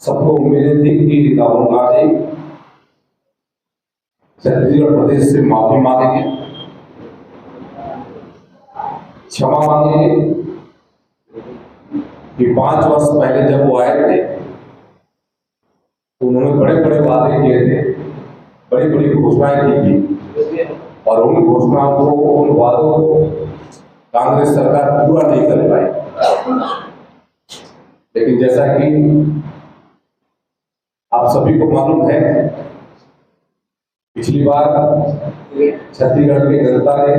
सबको उम्मीद थी कि राहुल गांधी छत्तीसगढ़ प्रदेश से माफी मांगेंगे, क्षमा मांगेंगे कि 5 वर्ष पहले जब वो आए थे तो उन्होंने बड़े बड़े वादे किए थे, बड़ी बड़ी घोषणाएं की थी और उन घोषणाओं को, उन वादों को कांग्रेस सरकार पूरा नहीं कर पाई। लेकिन जैसा कि आप सभी को मालूम है, पिछली बार छत्तीसगढ़ की जनता ने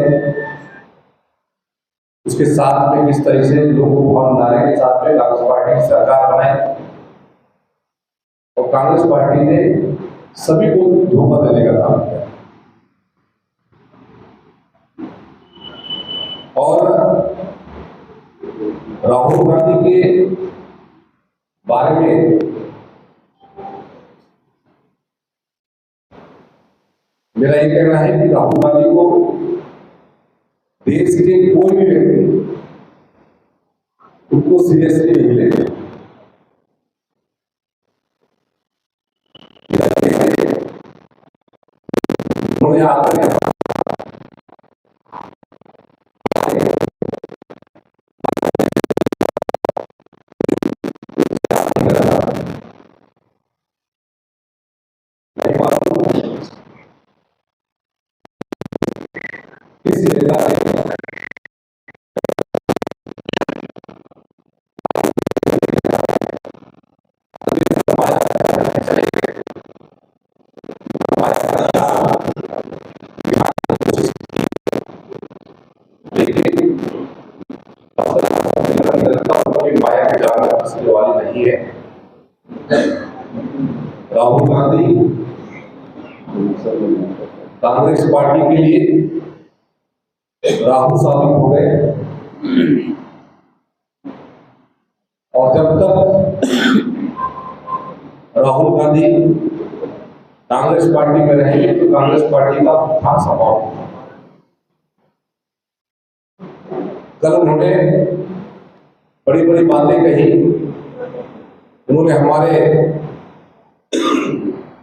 उसके साथ में किस तरह से लोगों को भावनारे के साथ में कांग्रेस पार्टी की सरकार बनाई और कांग्रेस पार्टी ने सभी को धोखा देने का काम किया। और राहुल गांधी के बारे में मेरा ये कहना है कि राहुल गांधी को देश के कोई भी व्यक्ति उनको सीरियसली नहीं लेते। उन्होंने आकर इस माया के जाल में फंसने वाली नहीं है। राहुल गांधी कांग्रेस पार्टी के लिए राहुल साबित हो गए और जब तक राहुल गांधी कांग्रेस पार्टी में रहेंगे तो कांग्रेस पार्टी का था स्वभाव। कल उन्होंने बड़ी बड़ी बातें कही, उन्होंने हमारे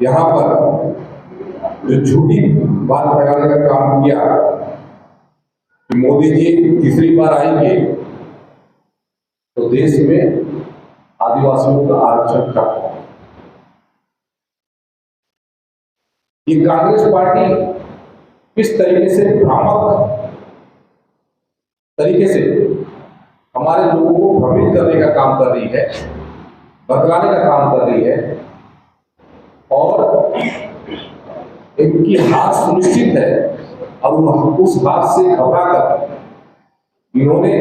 यहाँ पर जो झूठी बात फैलाने का काम किया कि मोदी जी तीसरी बार आएंगे तो देश में आदिवासियों का आरक्षण खत्म होगा। ये कांग्रेस पार्टी किस तरीके से भ्रामक तरीके से हमारे लोगों को भ्रमित करने का काम कर रही है, बदलाने का काम कर रही है और इनकी हार सुनिश्चित है और उस हार से घबरा कर इन्होंने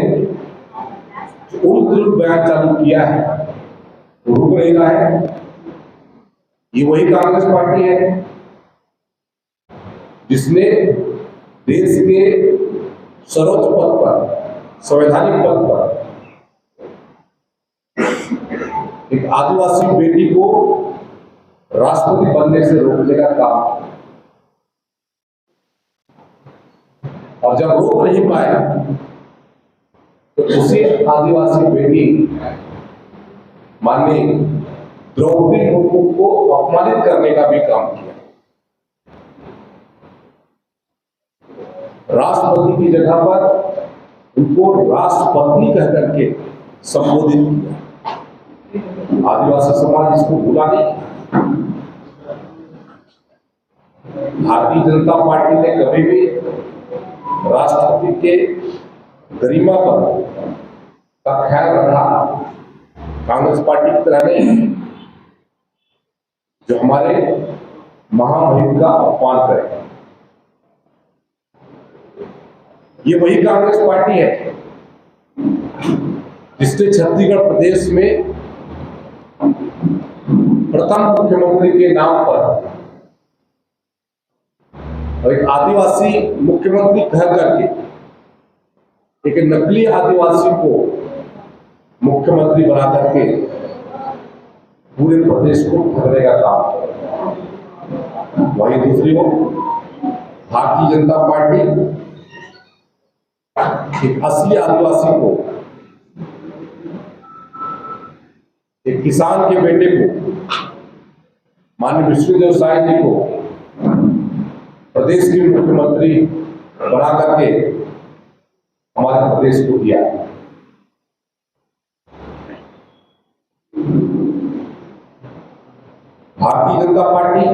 जो उल्ट बयान चालू किया है वो रुक नहीं रहा है। ये वही कांग्रेस पार्टी है जिसने देश के सर्वोच्च पद पर, संवैधानिक पद पर एक आदिवासी बेटी को राष्ट्रपति बनने से रोकने का काम, और जब रोक नहीं पाए तो उसी आदिवासी बेटी माननीय द्रौपदी मुर्मू को अपमानित करने का भी काम किया। राष्ट्रपति की जगह पर उनको राष्ट्रपत्नी कह करके संबोधित किया। आदिवासी समाज इसको भूला नहीं। भारतीय जनता पार्टी ने कभी भी राष्ट्रपति के गरिमा पर का ख्याल रखा कांग्रेस पार्टी की तरह नहीं जो हमारे महामहिम का अपमान करे। ये वही कांग्रेस पार्टी है जिसने छत्तीसगढ़ प्रदेश में प्रथम मुख्यमंत्री के नाम पर और एक आदिवासी मुख्यमंत्री कह करके एक नकली आदिवासी को मुख्यमंत्री बना करके पूरे प्रदेश को ठगने का काम किया। वही दूसरी ओर भारतीय जनता पार्टी एक असली आदिवासी को एक किसान के बेटे को, माननीय विष्णुदेव साय जी को प्रदेश के मुख्यमंत्री बना करके हमारे प्रदेश को दिया। भारतीय जनता पार्टी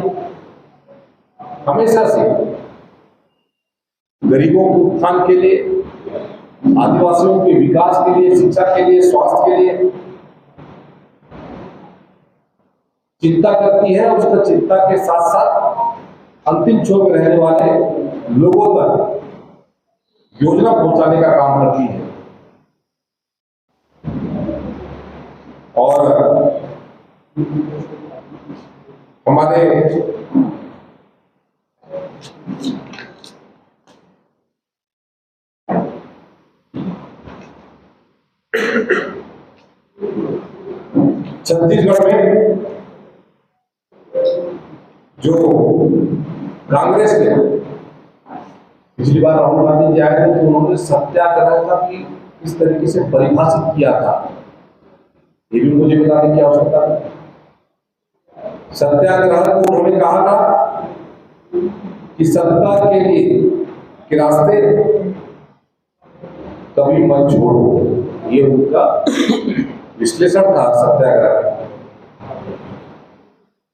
हमेशा से गरीबों के उत्थान के लिए, आदिवासियों के विकास के लिए, शिक्षा के लिए, स्वास्थ्य के लिए चिंता करती है। और उसका चिंता के साथ साथ अंतिम छोर में रहने वाले लोगों तक योजना पहुंचाने का काम करती है। और हमारे छत्तीसगढ़ में जो कांग्रेस ने पिछली बार राहुल गांधी जी आए थे तो उन्होंने सत्याग्रह का भी इस तरीके से परिभाषित किया था, ये भी मुझे बताने की आवश्यकता है। सत्याग्रह को उन्होंने कहा था कि सत्ता के लिए के रास्ते कभी मत छोड़ो, ये उनका विश्लेषण था सत्याग्रह।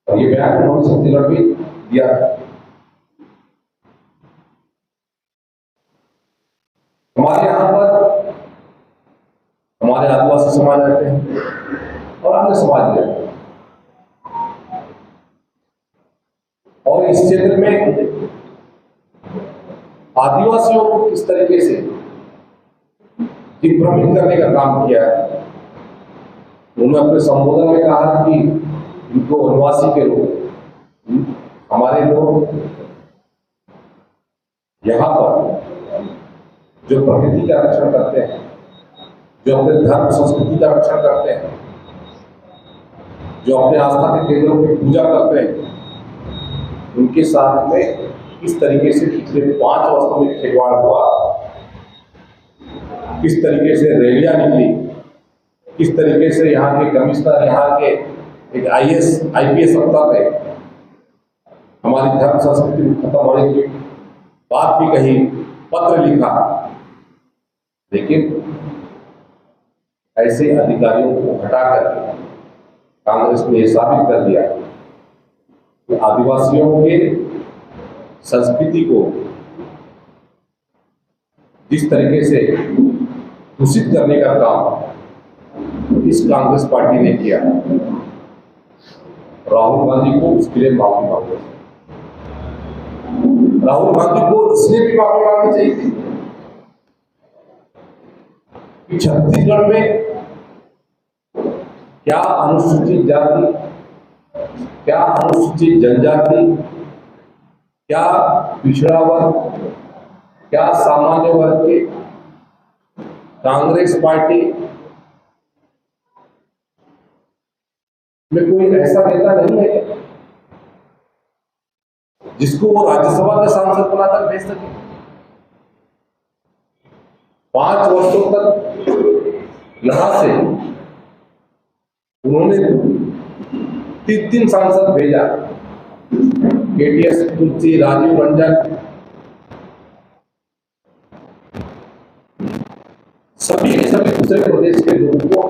और ये बयान उन्होंने छत्तीसगढ़ में दिया था। हमारे यहाँ पर हमारे आदिवासी समाज रहते हैं और अन्य समाज रहते हैं, और इस क्षेत्र में आदिवासियों को किस तरीके से दिग्भ्रमित करने का काम किया है। उन्होंने अपने संबोधन में कहा कि इनको वनवासी के लोग, हमारे लोग यहाँ पर जो प्रकृति का रक्षण करते हैं, जो अपने धर्म संस्कृति का रक्षण करते हैं, जो अपने आस्था के केंद्रों की पूजा करते हैं, उनके साथ में किस तरीके से पिछले 5 वर्षों में खिलवाड़ हुआ, किस तरीके से रैलियां निकली, किस तरीके से यहाँ के कमिश्नर, यहाँ के एक IPS अफसर ने हमारी धर्म संस्कृति खत्म होने की बात भी कही, पत्र लिखा, लेकिन ऐसे अधिकारियों को हटाकर कांग्रेस ने यह साबित कर दिया कि आदिवासियों के संस्कृति को जिस तरीके से दूषित करने का काम इस कांग्रेस पार्टी ने किया, राहुल गांधी को उसके लिए माफी मांगनी चाहिए। राहुल गांधी को इसलिए भी माफी मांगनी चाहिए थी कि छत्तीसगढ़ में क्या अनुसूचित जाति, क्या अनुसूचित जनजाति, क्या पिछड़ा वर्ग, क्या सामान्य वर्ग के कांग्रेस पार्टी में कोई ऐसा नेता नहीं है जिसको वो राज्यसभा का सांसद बनाकर भेज सके। 5 वर्षों तक यहां से उन्होंने 3 सांसद भेजा, KTS तुलसी, राजीव रंजन, सभी दूसरे प्रदेश के लोगों को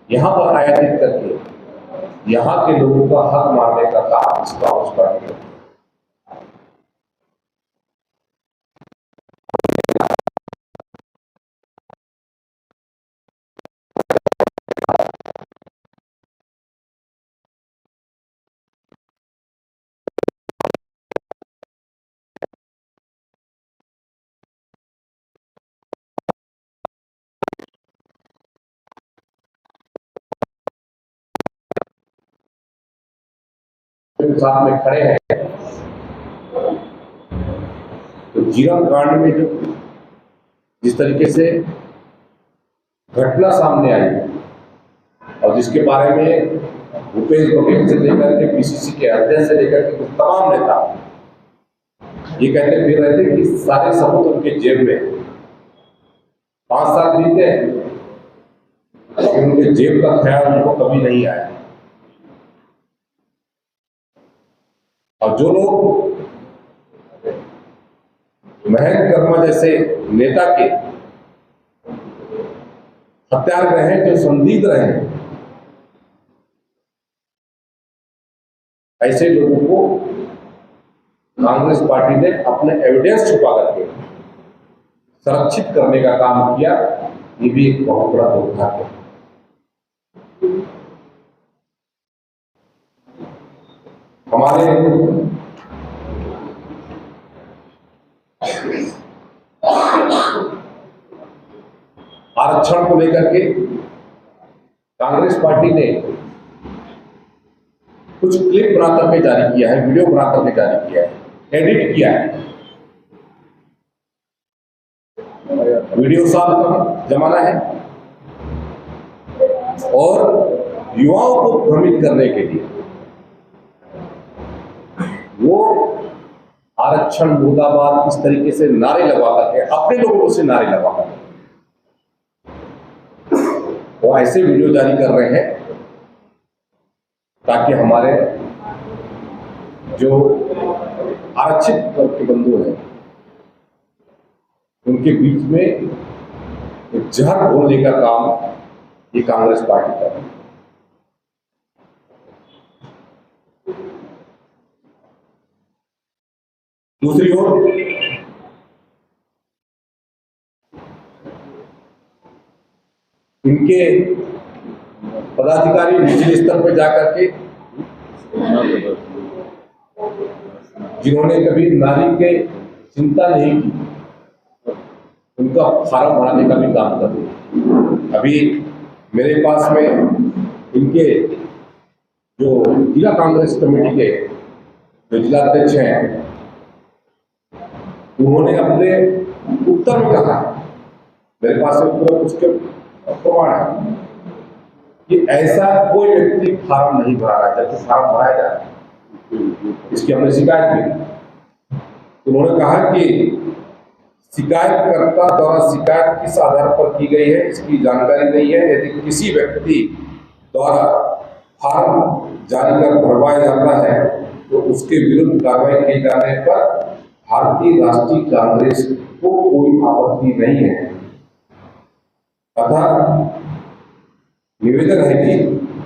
यहां पर आयातित करके यहां के लोगों का हक मारने का काम इस कांग्रेस पार्टी ने। साथ में खड़े हैं तो जीरम कांड में जो जिस तरीके से घटना सामने आई और जिसके बारे में भूपेश बघेल से लेकर के PCC के अध्यक्ष से लेकर के तमाम नेता ये कहते फिर रहे थे कि सारे सबूत उनके जेब में। 5 साल बीते, लेकिन उनके जेब का ख्याल उनको कभी नहीं आया। और जो लोग महेंद्र कर्मा जैसे नेता के हत्यारे हैं, जो संदिग्ध रहे, ऐसे लोगों को कांग्रेस पार्टी ने अपने एविडेंस छुपा करके संरक्षित करने का काम किया। ये भी एक बहुत बड़ा दुर्भाग्य है। हमारे आरक्षण को लेकर के कांग्रेस पार्टी ने कुछ क्लिप बना करके जारी किया है, वीडियो बना करके जारी किया है, एडिट किया है। वीडियो साल का जमाना है और युवाओं को भ्रमित करने के लिए वो आरक्षण मुर्दाबाद इस तरीके से नारे लगवा करके अपने लोगों से नारे लगवा करके वो ऐसे वीडियो जारी कर रहे हैं ताकि हमारे जो आरक्षित वर्ग के बंधु हैं उनके बीच में जहर घोलने का काम ये कांग्रेस पार्टी कर रही है। दूसरी ओर इनके पदाधिकारी निचले स्तर पर जाकर के जिन्होंने कभी नारी के चिंता नहीं की, उनका फार्म भराने का भी काम कर रहे। अभी मेरे पास में इनके जो जिला कांग्रेस कमेटी के जो जिला अध्यक्ष हैं, उन्होंने अपने उत्तर में कहा, मेरे पास में उसके प्रमाण है कि ऐसा कोई व्यक्ति फार्म नहीं भरा रहा है जबकि फार्म भराया जा रहा है। इसकी हमने शिकायत की। उन्होंने कहा कि शिकायतकर्ता द्वारा शिकायत किस आधार पर की गई है इसकी जानकारी नहीं है। यदि किसी व्यक्ति द्वारा फार्म जारी कर भरवाया जाता है तो उसके विरुद्ध कार्रवाई किए जाने पर भारतीय राष्ट्रीय कांग्रेस को कोई आपत्ति नहीं है। अतः निवेदन है कि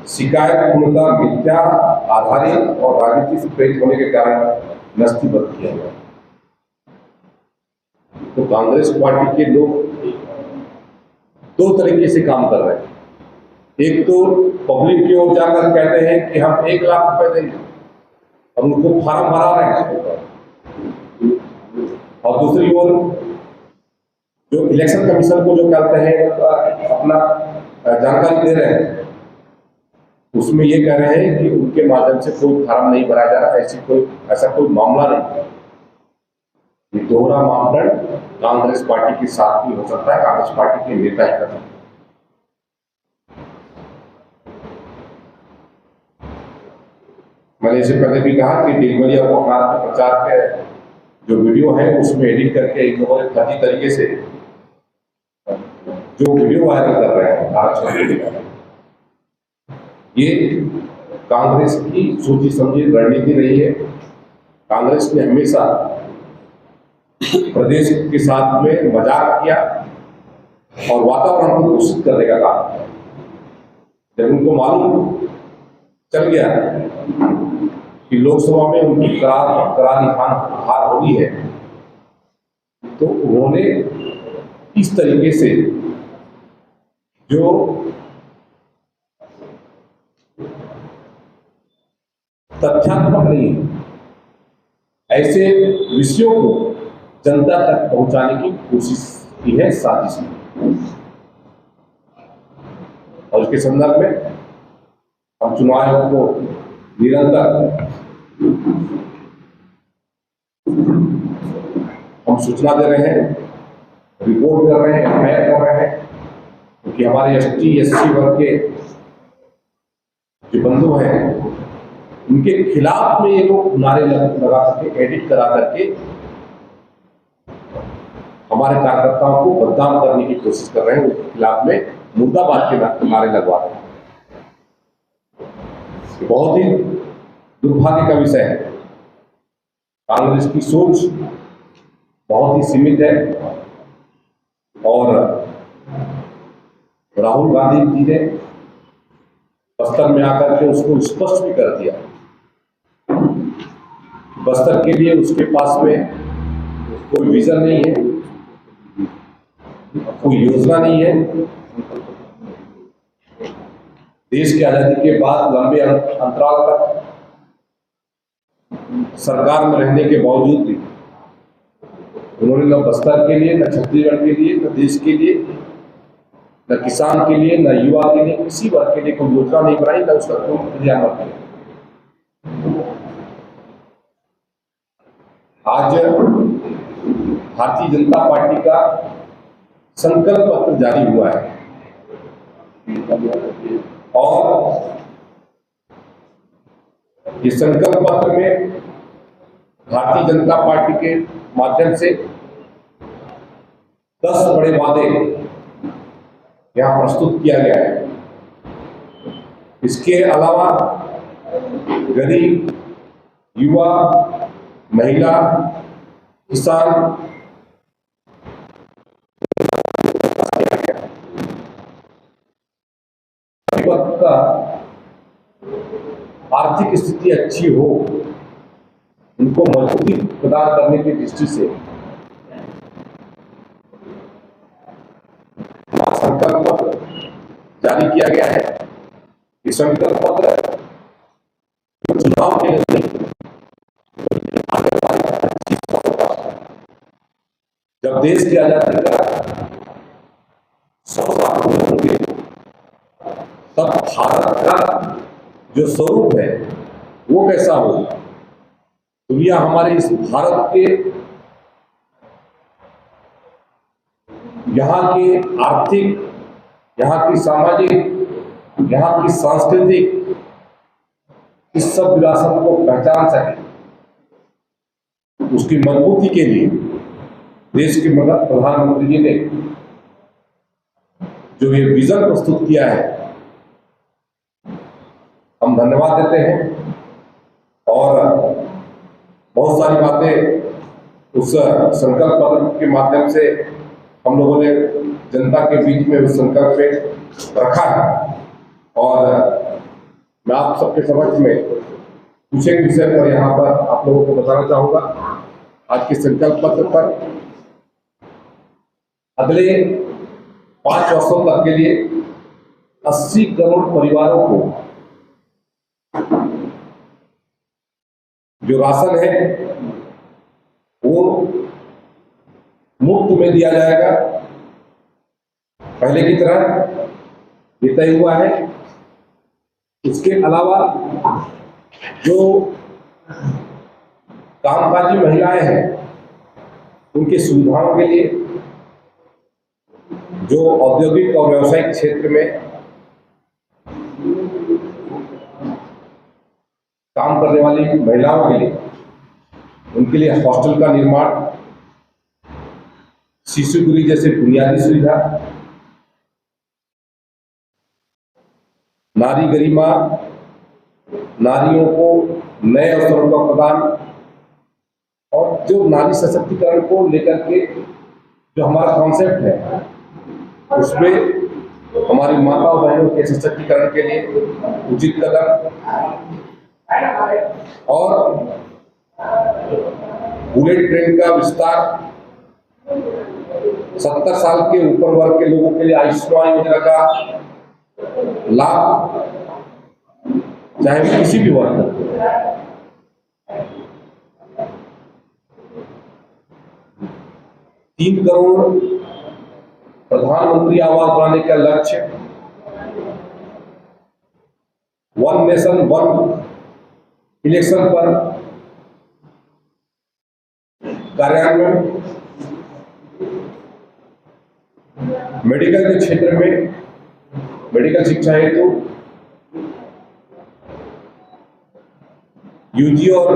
शिकायत पूर्णतः मिथ्या आधारित और राजनीति से प्रेरित होने के कारण नस्तीबद्ध किया गया। तो कांग्रेस पार्टी के लोग दो तरीके से काम कर रहे हैं। एक तो पब्लिक की ओर जाकर कहते हैं कि हम 1 लाख रुपए देंगे, हम उनको फार्म भरा रहे हैं, और दूसरी ओर जो इलेक्शन कमीशन को जो कहते हैं अपना जानकारी दे रहे हैं, उसमें ये कह रहे हैं कि उनके माध्यम से कोई फार्म नहीं भराया जा रहा। ऐसा कोई मामला नहीं। ये दोहरा मापदंड कांग्रेस पार्टी के साथ भी हो सकता है, कांग्रेस पार्टी के नेता ही कर सकते हैं। मैंने इससे पहले भी कहा कि डिलवरिया अपराध के प्रचार के जो वीडियो है उसमें एडिट करके इन लोगों ने फर्जी तरीके से जो वीडियो वायरल कर रहे हैं आरक्षण, ये कांग्रेस की सोची समझी रणनीति रही है। कांग्रेस ने हमेशा प्रदेश के साथ में मजाक किया और वातावरण को दूषित करने का काम किया। जब उनको मालूम चल गया कि लोकसभा में उनकी करारी हार होगी है, तो उन्होंने इस तरीके से जो तथ्यात्मक नहीं ऐसे विषयों को जनता तक पहुंचाने की कोशिश की है, साजिश की। और इसके संदर्भ में हम चुनाव आयोग को निरंतर हम सूचना दे रहे हैं, रिपोर्ट कर रहे हैं, एफआईआर कर रहे हैं, क्योंकि हमारे एसटी एससी वर्ग के जो बंधु हैं उनके खिलाफ में ये लोग नारे लगा करके एडिट करा करके हमारे कार्यकर्ताओं को बदनाम करने की कोशिश कर रहे हैं। उसके खिलाफ में मुर्दाबाद के नारे लगवा रहे हैं। बहुत ही दुर्भाग्य का विषय है। कांग्रेस की सोच बहुत ही सीमित है और राहुल गांधी जी ने बस्तर में आकर के उसको स्पष्ट भी कर दिया। बस्तर के लिए उसके पास में कोई विजन नहीं है, कोई योजना नहीं है। देश की आजादी के बाद लंबे अंतराल तक सरकार में रहने के बावजूद भी उन्होंने न बस्तर के लिए, न छत्तीसगढ़ के लिए, न देश के लिए, न किसान के लिए, न युवा के लिए, किसी वर्ग के लिए कोई योजना नहीं बनाई, न उसका कोई क्रियान्वयन किया। आज भारतीय जनता पार्टी का संकल्प पत्र जारी हुआ है और ये संकल्प पत्र में भारतीय जनता पार्टी के माध्यम से 10 बड़े वादे यहां प्रस्तुत किया गया है। इसके अलावा गरीब, युवा, महिला, किसान का आर्थिक स्थिति अच्छी हो, उनको मजबूती प्रदान करने की दृष्टि से संकल्प पत्र जारी किया गया है। ये संकल्प पत्र चुनाव के लिए जब देश की आजादी का 100 साल पूरे होंगे तब भारत का जो स्वरूप है वो कैसा होगा। दुनिया हमारे इस भारत के यहाँ के आर्थिक, यहाँ की सामाजिक, यहाँ की सांस्कृतिक इस सब विरासत को पहचान सके, उसकी मजबूती के लिए देश के प्रधानमंत्री जी ने जो ये विजन प्रस्तुत किया है, हम धन्यवाद देते हैं। और बहुत सारी बातें उस संकल्प पत्र के माध्यम से हम लोगों ने जनता के बीच में उस संकल्प पे रखा है और मैं आप सबके समक्ष में कुछ एक विषय पर यहाँ पर आप लोगों को बताना चाहूंगा। आज के संकल्प पत्र पर अगले 5 वर्षों तक के लिए 80 करोड़ परिवारों को जो राशन है वो मुफ्त में दिया जाएगा। पहले की तरह ये तय हुआ है। इसके अलावा जो कामकाजी महिलाएं हैं उनकी सुविधाओं के लिए जो औद्योगिक और व्यावसायिक क्षेत्र में काम करने वाली महिलाओं के लिए, उनके लिए हॉस्टल का निर्माण, शिशु गृह जैसे बुनियादी सुविधा, नारी गरिमा, नारियों को नए अवसरों का प्रदान और जो नारी सशक्तिकरण को लेकर के जो हमारा कॉन्सेप्ट है उसमें हमारी माता और बहनों के सशक्तिकरण के लिए उचित कदम और बुलेट ट्रेन का विस्तार, 70 साल के ऊपर वर्ग के लोगों के लिए आयुष्मान योजना का लाभ, चाहे वो किसी भी वर्ग। 3 करोड़ प्रधानमंत्री आवास बनाने का लक्ष्य, 1 नेशन 1 इलेक्शन पर कार्यान्वयन, मेडिकल के क्षेत्र में मेडिकल शिक्षा हेतु यूजी और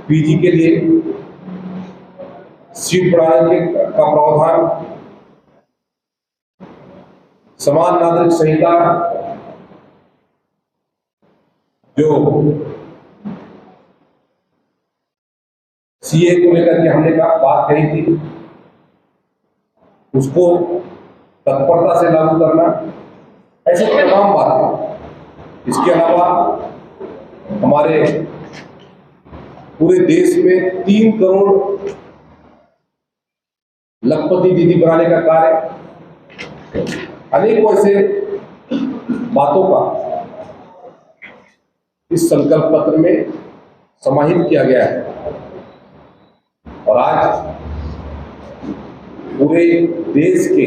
पीजी के लिए सीट बढ़ाने का प्रावधान, समान नागरिक संहिता जो सीए को लेकर के हमने बात कही थी, उसको तत्परता से लागू करना, ऐसे तमाम बातें। इसके अलावा हमारे पूरे देश में 3 करोड़ लखपति दीदी बनाने का कार्य, अनेकों ऐसे बातों का इस संकल्प पत्र में समाहित किया गया है। और आज पूरे देश के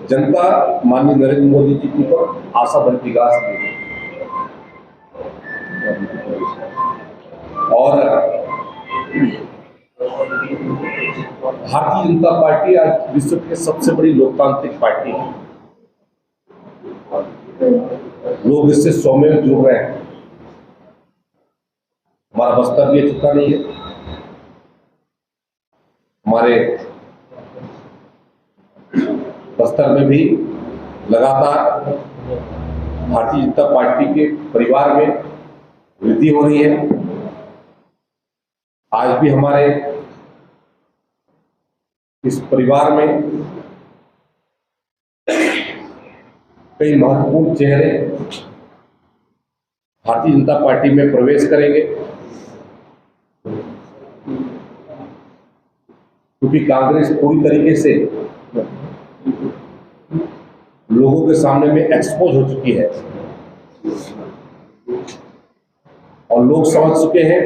जनता माननीय नरेंद्र मोदी जी की पर आशा बनती गास दी और भारतीय जनता पार्टी आज विश्व की सबसे बड़ी लोकतांत्रिक पार्टी है। लोग इससे स्वयं जुड़ रहे हैं। हमारा बस्तर भी चुका नहीं है। हमारे बस्तर में भी लगातार भारतीय जनता पार्टी के परिवार में वृद्धि हो रही है। आज भी हमारे इस परिवार में कई महत्वपूर्ण चेहरे भारतीय जनता पार्टी में प्रवेश करेंगे, क्योंकि कांग्रेस पूरी तरीके से लोगों के सामने में एक्सपोज हो चुकी है और लोग समझ चुके हैं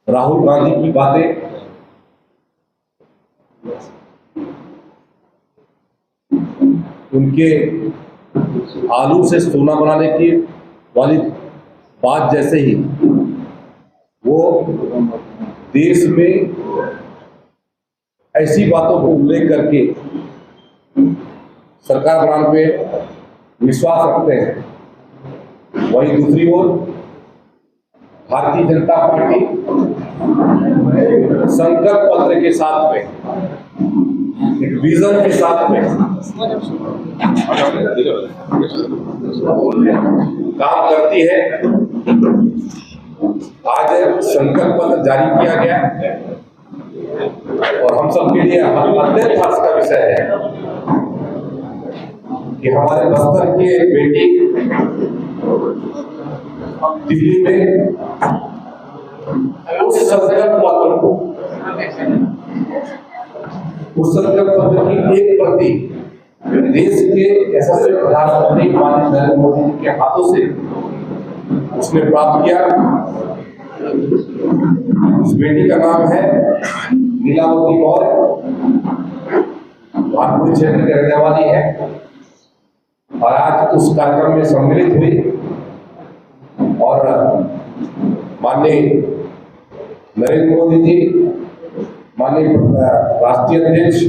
राहुल गांधी की बातें उनके आलू से सोना बनाने की वाली बात जैसे ही वो देश में ऐसी बातों को उल्लेख करके सरकार बनाने पे विश्वास रखते हैं। वहीं दूसरी ओर भारतीय जनता पार्टी संकल्प पत्र के साथ में, एक विजन के साथ में काम करती है। आज संकल्प पत्र जारी किया गया और हम सबके लिए अत्यंत हर्ष का विषय है कि हमारे बस्तर की एक बेटी दिल्ली में उस संकल्प पत्र को, उस संकल्प पत्र की एक प्रति देश के यशस्वी प्रधानमंत्री माननीय नरेंद्र मोदी जी के हाथों से उसने प्राप्त किया। उस बेटी का नाम है नीलावती कौर, भानपुरी क्षेत्र की रहने वाली है और आज उस कार्यक्रम में सम्मिलित हुई और माननीय नरेंद्र मोदी जी, माननीय राष्ट्रीय अध्यक्ष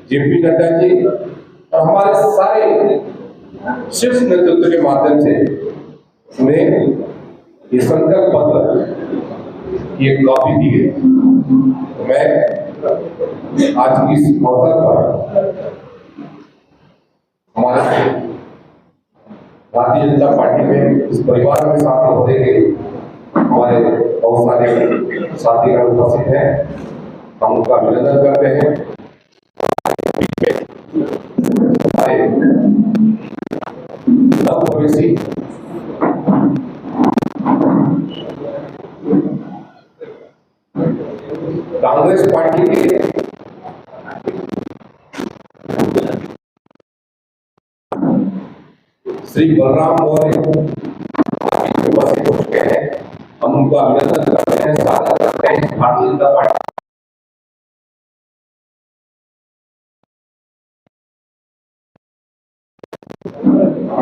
जेपी नड्डा जी और हमारे सारे शीर्ष नेतृत्व के माध्यम से उन्हें ये संकल्प पत्र की एक कॉपी दी गई। मैं आज की इस अवसर पर हमारे भारतीय जनता पार्टी में इस परिवार में शामिल होने के हमारे बहुत सारे साथीगण उपस्थित हैं, हम उनका अभिनंदन करते हैं। हमारे नवप्रवेशी कांग्रेस पार्टी के श्री बलराम मौर्य उपस्थित हो चुके हैं, हम उनका अभिनंदन करते हैं, स्वागत करते हैं। भारतीय जनता पार्टी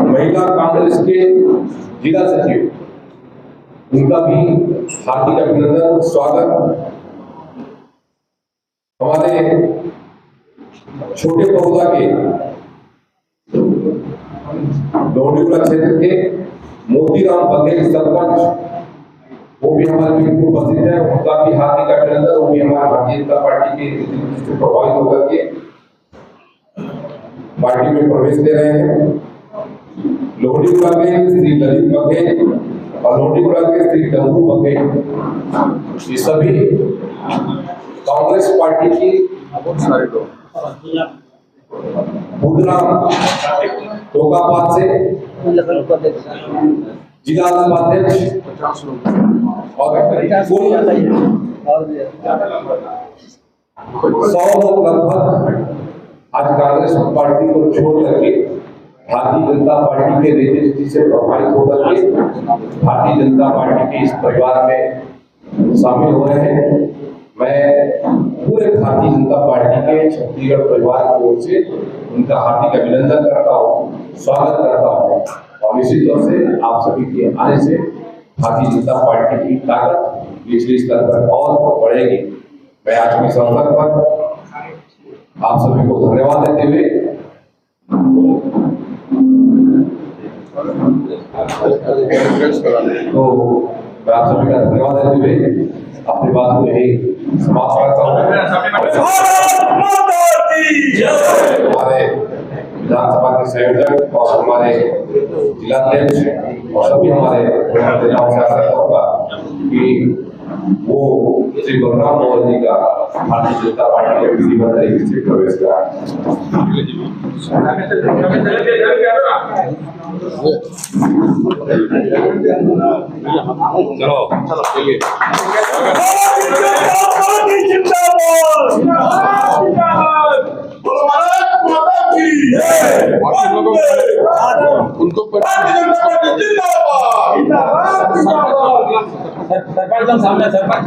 महिला कांग्रेस के जिला सचिव, उनका भी हार्दिक अभिनंदन, स्वागत। हमारे छोटे पौधा के डोडीपुरा क्षेत्र के मोतीराम बघेल सरपंच, वो भी हमारे बीच में उपस्थित है, उनका भी हार्दिक अभिनंदन। वो भी हमारे भारतीय जनता पार्टी के प्रभावित होकर के पार्टी में प्रवेश दे रहे हैं। लोहड़ीगुड़ा के श्री ललित बघेल और लोहड़ीगुड़ा के श्री डंगू बघेल, ये सभी कांग्रेस पार्टी की बुधराम टोकापात से जिला उपाध्यक्ष और 100 लोग लगभग आज कांग्रेस पार्टी को छोड़ करके भारतीय जनता पार्टी के नेतृत्व से प्रभावित होकर के भारतीय जनता पार्टी के इस परिवार में शामिल हो रहे हैं। मैं पूरे भारतीय जनता पार्टी के छत्तीसगढ़ परिवार की ओर से उनका हार्दिक अभिनंदन करता हूँ, स्वागत करता हूँ और निश्चित तौर से आप सभी के आने से भारतीय जनता पार्टी की ताकत निचले स्तर पर और बढ़ेगी। मैं आज के इस अवसर पर आप सभी को धन्यवाद देते हुए तो मैं आप सभी का धन्यवाद देते हुए अपनी बात को यही समाप्त करता हूँ। हमारे विधानसभा के संयोजक और हमारे जिलाध्यक्ष और सभी हमारे नेताओं से आशा करूंगा कि वो श्री बलराम मोहन जी का भारतीय जनता पार्टी के विधिवत तरीके से प्रवेश करा। चलो चलिए। उनको सरपंच सामने सरपंच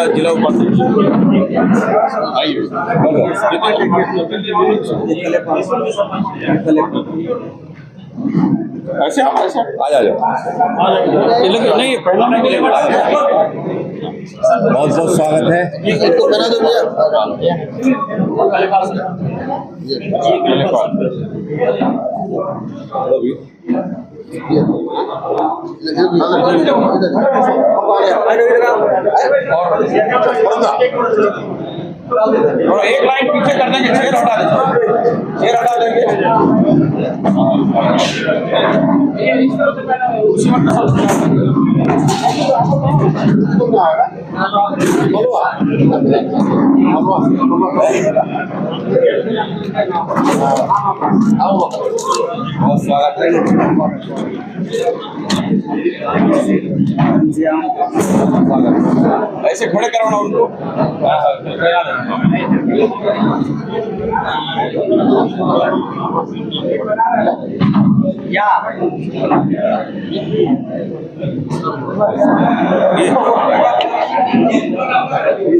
जिला उपाध्यक्ष ऐसे आप ऐसे आ जाओ नहीं पढ़ने के लिए बहुत बहुत स्वागत है। और एक लाइन पीछे कर देंगे, चेयर हटा देंगे, चेयर हटा देंगे। ऐसे खड़े कराना उनको। या